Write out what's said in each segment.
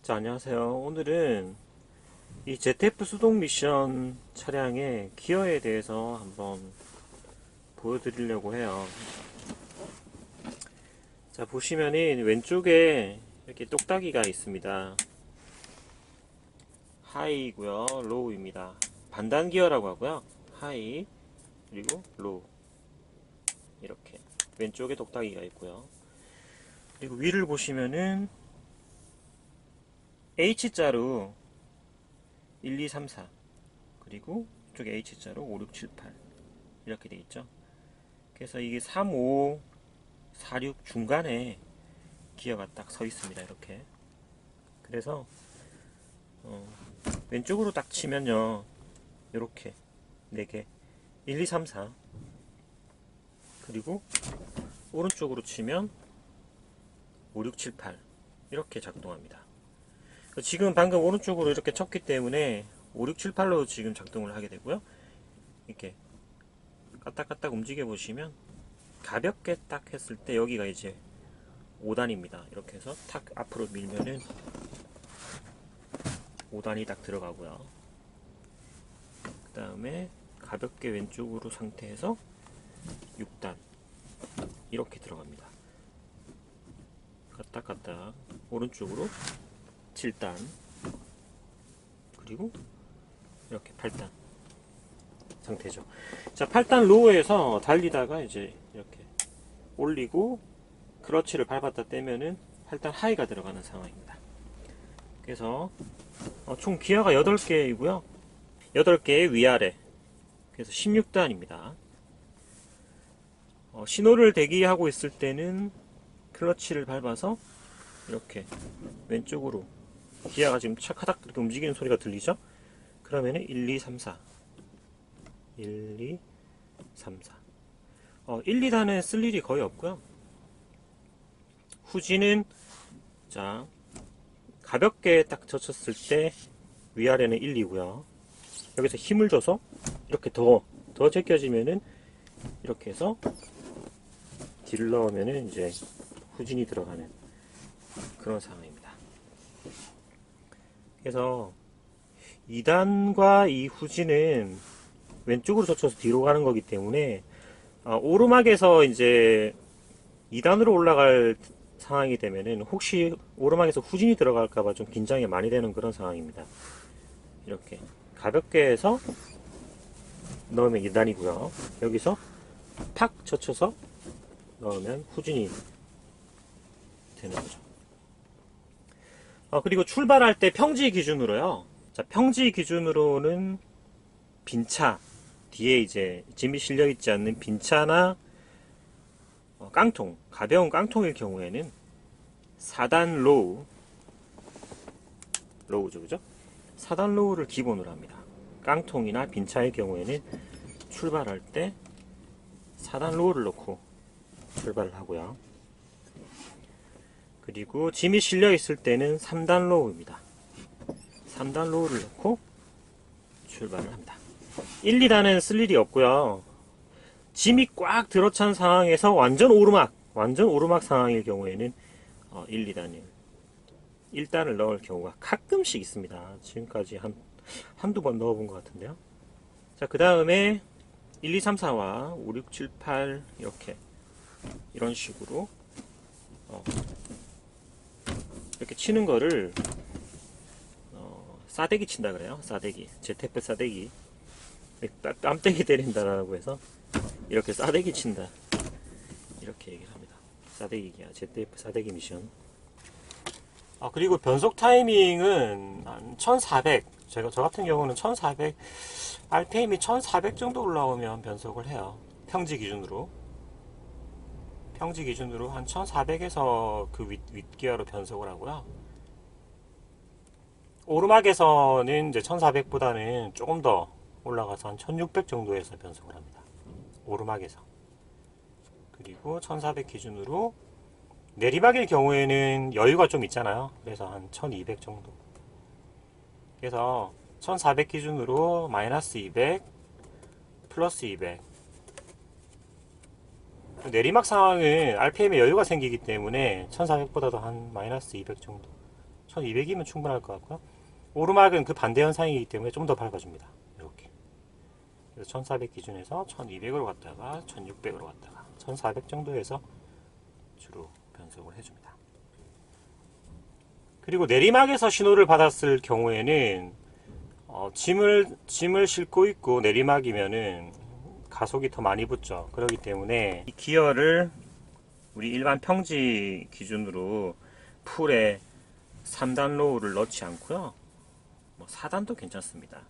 자, 안녕하세요. 오늘은 이 ZF 수동 미션 차량의 기어에 대해서 한번 보여드리려고 해요. 자, 보시면은 왼쪽에 이렇게 똑딱이가 있습니다. 하이고요, 로우입니다. 반단 기어라고 하고요. 하이, 그리고 로우. 이렇게 왼쪽에 똑딱이가 있고요. 그리고 위를 보시면은 H자로 1, 2, 3, 4 그리고 이쪽에 H자로 5, 6, 7, 8 이렇게 돼 있죠. 그래서 이게 3, 5, 4, 6 중간에 기어가 딱 서 있습니다. 이렇게. 그래서 왼쪽으로 딱 치면요, 이렇게 4개 1, 2, 3, 4 그리고 오른쪽으로 치면 5, 6, 7, 8 이렇게 작동합니다. 지금 방금 오른쪽으로 이렇게 쳤기 때문에 5, 6, 7, 8로 지금 작동을 하게 되고요. 이렇게 까딱까딱 움직여 보시면 가볍게 딱 했을 때 여기가 이제 5단입니다. 이렇게 해서 탁 앞으로 밀면은 5단이 딱 들어가고요. 그 다음에 가볍게 왼쪽으로 상태에서 6단 이렇게 들어갑니다. 까딱까딱 오른쪽으로 7단 그리고 이렇게 8단 상태죠. 자, 8단 로우에서 달리다가 이제 이렇게 올리고 크러치를 밟았다 떼면은 8단 하이가 들어가는 상황입니다. 그래서 총 기어가 8개이고요. 8개의 위아래. 그래서 16단입니다. 신호를 대기하고 있을 때는 클러치를 밟아서 이렇게 왼쪽으로 기아가 지금 차카닥 이렇게 움직이는 소리가 들리죠? 그러면은 1, 2, 3, 4 1, 2, 3, 4 1, 2단은 쓸 일이 거의 없고요. 후진은 자, 가볍게 딱 젖혔을 때 위아래는 1, 2고요. 여기서 힘을 줘서 이렇게 더 제껴지면은 이렇게 해서 뒤를 넣으면은 이제 후진이 들어가는 그런 상황입니다. 그래서 2단과 이 후진은 왼쪽으로 젖혀서 뒤로 가는 거기 때문에 오르막에서 이제 2단으로 올라갈 상황이 되면은 혹시 오르막에서 후진이 들어갈까봐 좀 긴장이 많이 되는 그런 상황입니다. 이렇게 가볍게 해서 넣으면 2단이고요. 여기서 팍 젖혀서 넣으면 후진이 되는 거죠. 그리고 출발할 때 평지 기준으로요. 자, 평지 기준으로는 빈차 뒤에 이제 짐이 실려 있지 않는 빈차나 깡통, 가벼운 깡통일 경우에는 4단 로우죠, 그죠? 4단 로우를 기본으로 합니다. 깡통이나 빈차의 경우에는 출발할 때 4단 로우를 넣고 출발을 하고요. 그리고 짐이 실려 있을 때는 3단 로우입니다. 3단 로우를 넣고 출발을 합니다. 1, 2단은 쓸 일이 없고요. 짐이 꽉 들어찬 상황에서 완전 오르막 상황일 경우에는 1, 2단을 1단을 넣을 경우가 가끔씩 있습니다. 지금까지 한두 번 넣어본 것 같은데요. 자, 그 다음에 1, 2, 3, 4와 5, 6, 7, 8 이렇게 이런 식으로 이렇게 치는 거를 싸대기 친다 그래요. 싸대기, ZF 싸대기, 뺨때기 때린다라고 해서 이렇게 싸대기 친다 이렇게 얘기를 합니다. 싸대기 기아, ZF 싸대기 미션. 그리고 변속 타이밍은 한 1400, 저 같은 경우는 1400 RPM이 1400 정도 올라오면 변속을 해요. 평지 기준으로 한 1400에서 그 윗기어로 변속을 하고요. 오르막에서는 이제 1400보다는 조금 더 올라가서 한 1600 정도에서 변속을 합니다. 오르막에서. 그리고 1400 기준으로 내리막일 경우에는 여유가 좀 있잖아요. 그래서 한 1200 정도. 그래서 1400 기준으로 마이너스 200 플러스 200. 내리막 상황은 RPM에 여유가 생기기 때문에 1400보다도 한 마이너스 200 정도, 1200이면 충분할 것 같고요. 오르막은 그 반대 현상이기 때문에 좀 더 밝아줍니다. 이렇게. 그래서 1400 기준에서 1200으로 갔다가 1600으로 갔다가 1400 정도에서 주로 변속을 해줍니다. 그리고 내리막에서 신호를 받았을 경우에는 짐을 싣고 있고 내리막이면은 가속이 더 많이 붙죠. 그렇기 때문에 이 기어를 우리 일반 평지 기준으로 풀에 3단 로우를 넣지 않고요. 4단도 괜찮습니다.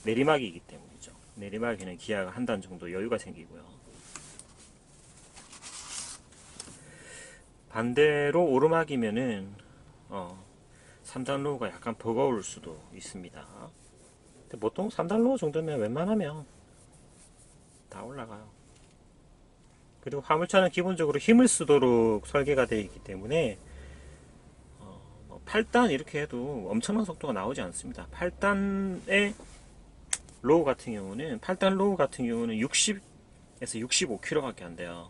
내리막이기 때문이죠. 내리막에는 기아가 한 단 정도 여유가 생기고요. 반대로 오르막이면은 3단 로우가 약간 버거울 수도 있습니다. 근데 보통 3단 로우 정도면 웬만하면 다 올라가요. 그리고 화물차는 기본적으로 힘을 쓰도록 설계가 되어 있기 때문에 8단 이렇게 해도 엄청난 속도가 나오지 않습니다. 8단의 로우 같은 경우는 60에서 65km 밖에 안 돼요.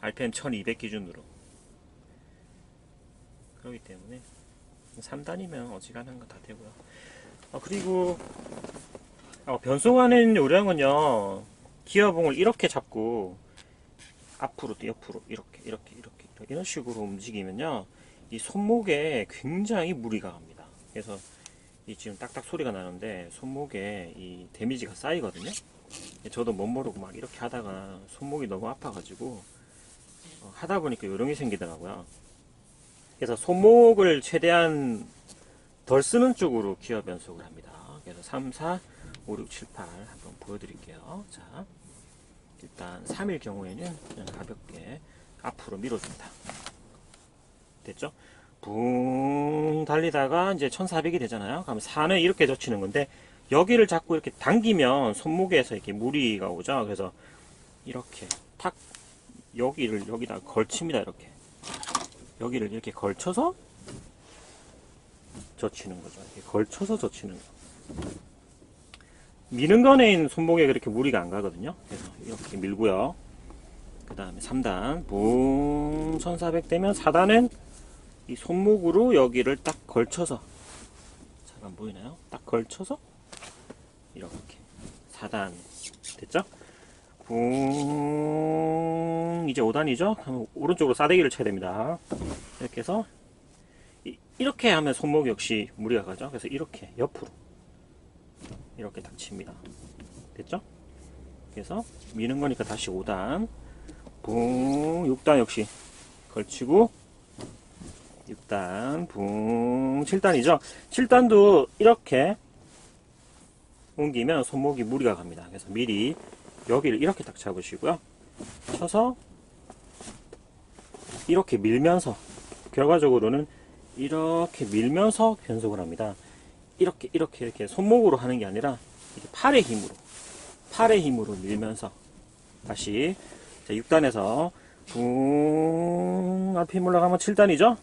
RPM 1200 기준으로. 그렇기 때문에 3단이면 어지간한 거 다 되고요. 그리고 변속하는 요령은요, 기어봉을 이렇게 잡고 앞으로 또 옆으로 이렇게 이런 식으로 움직이면요, 이 손목에 굉장히 무리가 갑니다. 그래서 이 지금 딱딱 소리가 나는데 손목에 이 데미지가 쌓이거든요. 저도 못 모르고 막 이렇게 하다가 손목이 너무 아파가지고 하다 보니까 요령이 생기더라고요. 그래서 손목을 최대한 덜 쓰는 쪽으로 기어 변속을 합니다. 그래서 3, 4, 5, 6, 7, 8 한번 보여드릴게요. 자, 일단 3일 경우에는 그냥 가볍게 앞으로 밀어줍니다. 됐죠? 붕 달리다가 이제 1400이 되잖아요. 그러면 4는 이렇게 젖히는 건데, 여기를 자꾸 이렇게 당기면 손목에서 이렇게 무리가 오죠. 그래서 이렇게 탁 여기를 여기다 걸칩니다. 이렇게 여기를 이렇게 걸쳐서 젖히는 거죠. 이렇게 걸쳐서 젖히는 거. 미는 거는 손목에 그렇게 무리가 안 가거든요. 그래서 이렇게 밀고요. 그 다음에 3단 붕 1400 되면 4단은 이 손목으로 여기를 딱 걸쳐서, 잠깐 보이나요? 딱 걸쳐서 이렇게 4단 됐죠? 붕 이제 5단이죠? 그럼 오른쪽으로 싸대기를 쳐야 됩니다. 이렇게 해서 이렇게 하면 손목 역시 무리가 가죠. 그래서 이렇게 옆으로 이렇게 딱 칩니다. 됐죠? 그래서 미는 거니까 다시 5단 붕 6단 역시 걸치고 6단 붕 7단이죠. 7단도 이렇게 옮기면 손목이 무리가 갑니다. 그래서 미리 여기를 이렇게 딱 잡으시고요. 쳐서 이렇게 밀면서, 결과적으로는 이렇게 밀면서 변속을 합니다. 이렇게 손목으로 하는 게 아니라 팔의 힘으로 밀면서 다시 6단에서 붕 RPM 올라가면 7단이죠.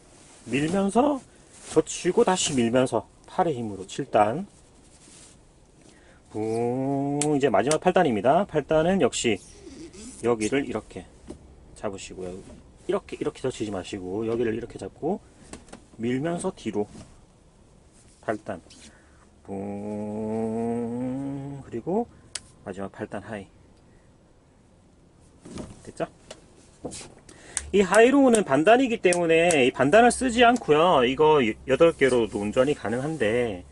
밀면서 젖히고 다시 밀면서 팔의 힘으로 7단 붕. 이제 마지막 8단입니다. 8단은 역시 여기를 이렇게 잡으시고요. 이렇게 젖히지 마시고 여기를 이렇게 잡고 밀면서 뒤로 8단 붕. 그리고 마지막 8단 하이. 됐죠? 이 하이로우는 반단이기 때문에 이 반단을 쓰지 않고요. 이거 8개로도 운전이 가능한데,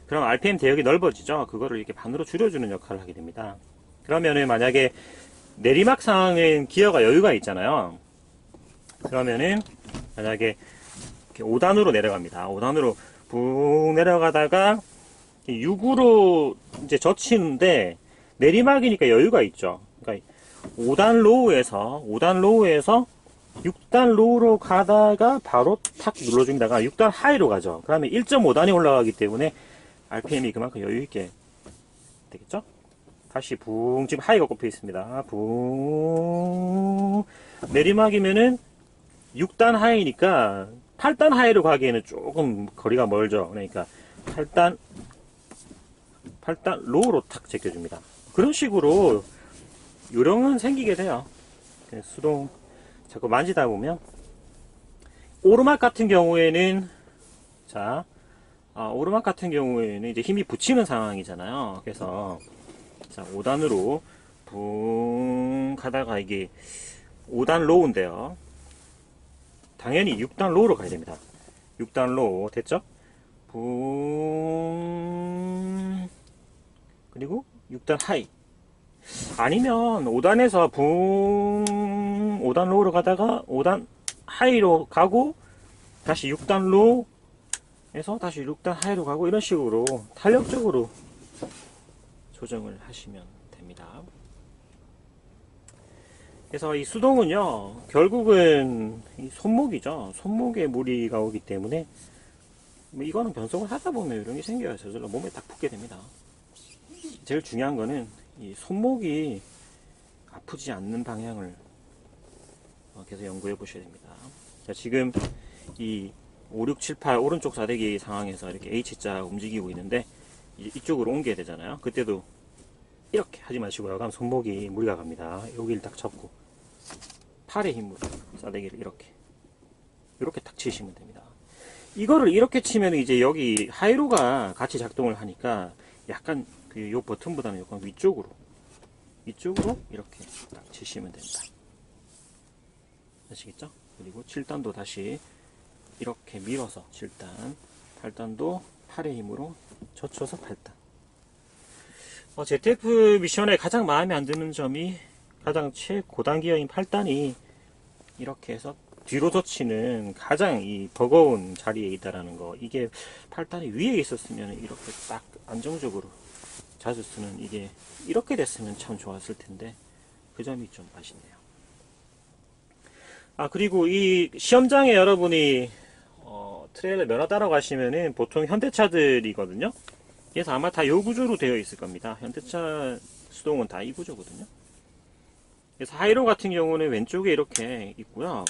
그럼 RPM 대역이 넓어지죠. 그거를 이렇게 반으로 줄여주는 역할을 하게 됩니다. 그러면은 만약에 내리막 상황은 기어가 여유가 있잖아요. 그러면은 만약에 이렇게 5단으로 내려갑니다. 5단으로 붕 내려가다가 6으로 이제 젖히는데 내리막이니까 여유가 있죠. 그러니까 5단 로우에서 6단 로우로 가다가 바로 탁 눌러줍니다가 6단 하이로 가죠. 그러면 1.5단이 올라가기 때문에 RPM이 그만큼 여유있게 되겠죠? 다시 붕. 지금 하이가 꼽혀 있습니다. 붕. 내리막이면은 6단 하이니까 8단 하이로 가기에는 조금 거리가 멀죠. 그러니까 8단 로우로 탁 제껴줍니다. 그런 식으로 요령은 생기게 돼요. 수동 자꾸 만지다 보면, 오르막 같은 경우에는 자 오르막 같은 경우에는 이제 힘이 붙이는 상황이잖아요. 그래서 자, 5단으로 붕 가다가 이게 5단 로우인데요. 당연히 6단 로우로 가야 됩니다. 6단 로우 됐죠? 붕 그리고 6단 하이. 아니면 5단에서 붕 5단 로우로 가다가 5단 하이로 가고 다시 6단 로우에서 다시 6단 하이로 가고 이런 식으로 탄력적으로 조정을 하시면 됩니다. 그래서 이 수동은요, 결국은 이 손목이죠. 손목에 무리가 오기 때문에 뭐 이거는 변속을 하다 보면 이런 게 생겨요. 저절로 몸에 딱 붙게 됩니다. 제일 중요한 거는 이 손목이 아프지 않는 방향을 계속 연구해 보셔야 됩니다. 자, 지금 이 5, 6, 7, 8 오른쪽 사대기 상황에서 이렇게 H자 움직이고 있는데 이쪽으로 옮겨야 되잖아요. 그때도 이렇게 하지 마시고요. 그럼 손목이 무리가 갑니다. 여기를 딱 잡고 팔의 힘으로 사대기를 이렇게 딱 치시면 됩니다. 이거를 이렇게 치면 이제 여기 하이로가 같이 작동을 하니까 약간 요 버튼보다는 약간 위쪽으로 이렇게 딱 치시면 됩니다. 아시겠죠? 그리고 7단도 다시 이렇게 밀어서 7단, 8단도 팔의 힘으로 젖혀서 8단. ZF 미션에 가장 마음에 안 드는 점이 가장 최고단 기어인 8단이 이렇게 해서 뒤로 젖히는 가장 이 버거운 자리에 있다라는 거. 이게 8단이 위에 있었으면 이렇게 딱 안정적으로 자주 쓰는 이게 이렇게 됐으면 참 좋았을 텐데 그 점이 좀 아쉽네요. 그리고 이 시험장에 여러분이 트레일러 면허 따러 가시면은 보통 현대차들이거든요. 그래서 아마 다 요 구조로 되어 있을 겁니다. 현대차 수동은 다 이 구조거든요. 그래서 하이로 같은 경우는 왼쪽에 이렇게 있고요.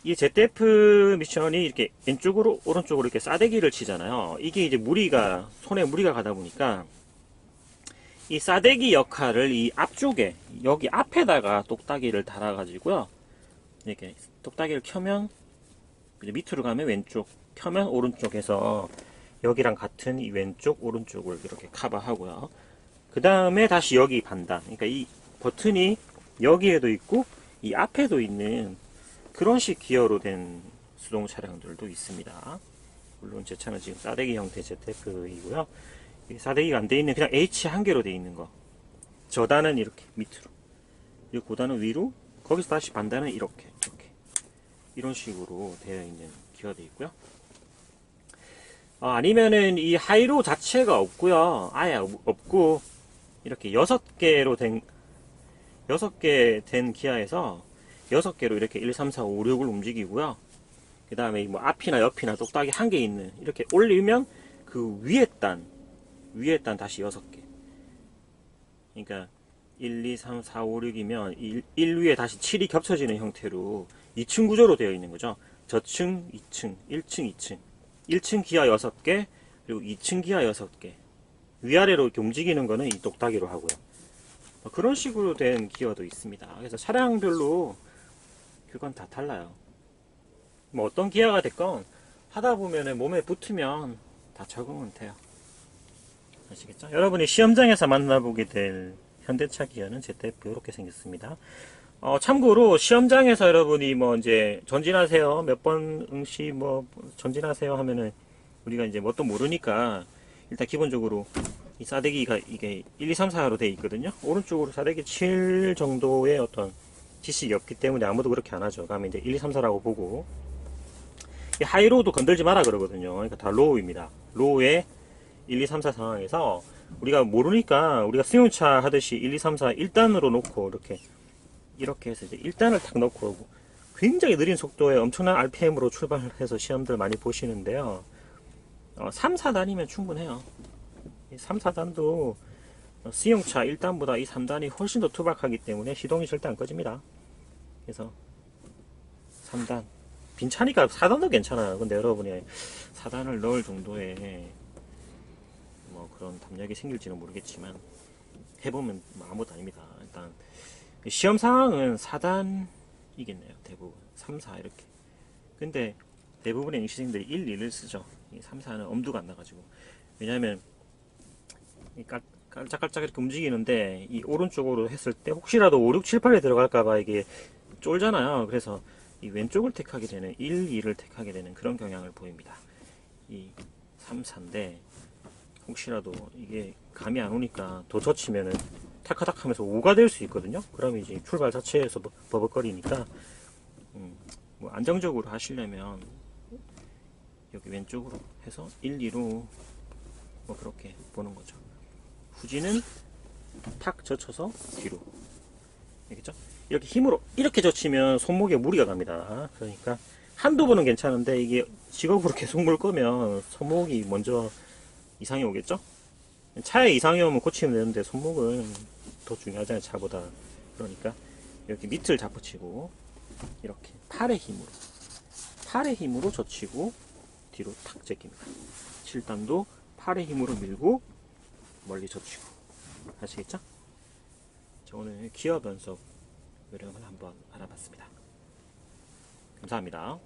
이 ZF 미션이 이렇게 왼쪽으로 오른쪽으로 이렇게 싸대기를 치잖아요. 이게 이제 손에 무리가 가다 보니까 이 싸대기 역할을 이 앞쪽에 여기 앞에다가 똑딱이를 달아 가지고요. 이렇게 똑딱이를 켜면 이제 밑으로 가면 왼쪽, 켜면 오른쪽에서 여기랑 같은 이 왼쪽 오른쪽을 이렇게 커버하고요. 그 다음에 다시 여기 반단. 그러니까 이 버튼이 여기에도 있고 이 앞에도 있는 그런 식 기어로 된 수동 차량들도 있습니다. 물론 제 차는 지금 싸대기 형태 ZF이고요. 싸대기가 안 돼 있는 그냥 H 한 개로 돼 있는 거. 저단은 이렇게 밑으로, 그리고 고단은 위로, 거기서 다시 반단은 이렇게 이런 식으로 되어 있는 기어도 있고요. 아니면은 이 하이로 자체가 없고요. 아예 없고 이렇게 6개 된 기아에서 6개로 이렇게 1, 3, 4, 5, 6을 움직이고요. 그 다음에 뭐 앞이나 옆이나 똑딱이 한 개 있는 이렇게 올리면 그 위에 단 다시 6개. 그러니까 1, 2, 3, 4, 5, 6이면 1 위에 다시 7이 겹쳐지는 형태로 2층 구조로 되어 있는 거죠. 저층, 2층, 1층, 2층. 1층 기아 6개, 그리고 2층 기아 6개. 위아래로 이렇게 움직이는 거는 이 똑딱이로 하고요. 그런 식으로 된 기어도 있습니다. 그래서 차량별로 그건 다 달라요. 뭐 어떤 기아가 됐건 하다 보면은 몸에 붙으면 다 적응은 돼요. 아시겠죠? 여러분이 시험장에서 만나보게 될 현대차 기아는 ZF 이렇게 생겼습니다. 참고로 시험장에서 여러분이 뭐 이제 전진하세요, 몇 번 응시 뭐 전진하세요 하면은 우리가 이제 뭣도 모르니까 일단 기본적으로 이 싸대기가 이게 1, 2, 3, 4로 되어 있거든요. 오른쪽으로 싸대기 7 정도의 어떤 지식이 없기 때문에 아무도 그렇게 안 하죠. 그러면 이제 1, 2, 3, 4라고 보고 이 하이로우도 건들지 마라 그러거든요. 그러니까 다 로우입니다. 로우에 1, 2, 3, 4 상황에서 우리가 모르니까 우리가 승용차 하듯이 1, 2, 3, 4 1단으로 놓고 이렇게 해서 이제 1단을 탁 넣고 오고 굉장히 느린 속도에 엄청난 RPM으로 출발해서 시험들 많이 보시는데요. 3, 4단이면 충분해요. 3, 4단도 승용차 1단보다 이 3단이 훨씬 더 투박하기 때문에 시동이 절대 안 꺼집니다. 그래서 3단 빈차니까 4단도 괜찮아요. 근데 여러분이 4단을 넣을 정도의 뭐 그런 담력이 생길지는 모르겠지만 해보면 뭐 아무것도 아닙니다. 일단 시험 상황은 4단이겠네요. 대부분 3, 4 이렇게. 근데 대부분의 응시생들이 1, 2를 쓰죠. 이 3, 4는 엄두가 안 나가지고. 왜냐하면 이 깔짝깔짝 이렇게 움직이는데 이 오른쪽으로 했을 때 혹시라도 5, 6, 7, 8에 들어갈까봐 이게 쫄잖아요. 그래서 이 왼쪽을 택하게 되는 1, 2를 택하게 되는 그런 경향을 보입니다. 이 3, 4인데 혹시라도 이게 감이 안 오니까 더 젖히면은 타카닥 하면서 5가 될 수 있거든요. 그러면 이제 출발 자체에서 버벅거리니까 뭐 안정적으로 하시려면 여기 왼쪽으로 해서 1, 2로 뭐 그렇게 보는 거죠. 후진은 탁 젖혀서 뒤로. 알겠죠? 이렇게 힘으로 이렇게 젖히면 손목에 무리가 갑니다. 그러니까 한두 번은 괜찮은데 이게 직업으로 계속 물 거면 손목이 먼저 이상이 오겠죠? 차에 이상이 오면 고치면 되는데 손목은 더 중요하잖아요, 차보다. 그러니까 이렇게 밑을 잡아치고 이렇게 팔의 힘으로 젖히고 뒤로 탁 제낍니다. 7단도 팔의 힘으로 밀고 멀리 젖히고. 아시겠죠? 자, 오늘 기어 변속 요령을 한번 알아봤습니다. 감사합니다.